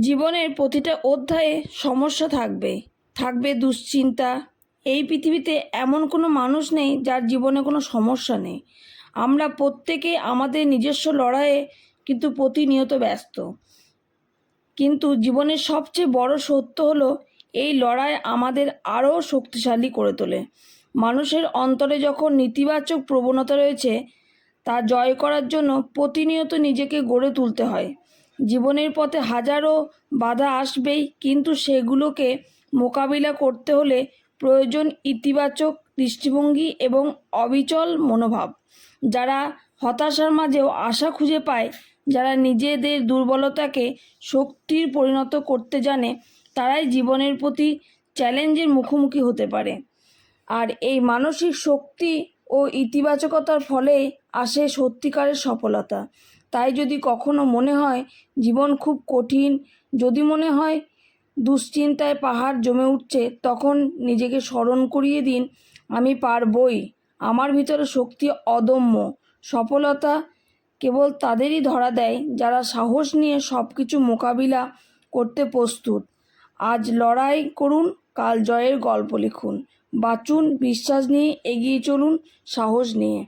জীবনের প্রতিটা অধ্যায়ে সমস্যা থাকবে, থাকবে দুশ্চিন্তা। এই পৃথিবীতে এমন কোনো মানুষ নেই যার জীবনে কোনো সমস্যা নেই। আমরা প্রত্যেকে আমাদের নিজস্ব লড়াইয়ে কিন্তু প্রতিনিয়ত ব্যস্ত। কিন্তু জীবনের সবচেয়ে বড় সত্য হলো এই লড়াই আমাদের আরও শক্তিশালী করে তোলে। মানুষের অন্তরে যখন নেতিবাচক প্রবণতা রয়েছে, তা জয় করার জন্য প্রতিনিয়ত নিজেকে গড়ে তুলতে হয়। জীবনের পথে হাজারো বাধা আসবেই, কিন্তু সেগুলোকে মোকাবিলা করতে হলে প্রয়োজন ইতিবাচক দৃষ্টিভঙ্গি এবং অবিচল মনোভাব। যারা হতাশার মাঝেও আশা খুঁজে পায়, যারা নিজেদের দুর্বলতাকে শক্তির পরিণত করতে জানে, তারাই জীবনের প্রতি চ্যালেঞ্জের মুখোমুখি হতে পারে। আর এই মানসিক শক্তি ও ইতিবাচকতার ফলেই আসে সত্যিকারের সফলতা। তাই যদি কখনো মনে হয় জীবন খুব কঠিন, যদি মনে হয় দুশ্চিন্তায় পাহাড় জমে উঠছে, তখন নিজেকে স্মরণ করিয়ে দিন, আমি পারবই। আমার ভিতরে শক্তি অদম্য। সফলতা কেবল তাদেরই ধরা দেয় যারা সাহস নিয়ে সব কিছু মোকাবিলা করতে প্রস্তুত। আজ লড়াই করুন, কাল জয়ের গল্প লিখুন। বাঁচুন বিশ্বাস নিয়ে, এগিয়ে চলুন সাহস নিয়ে।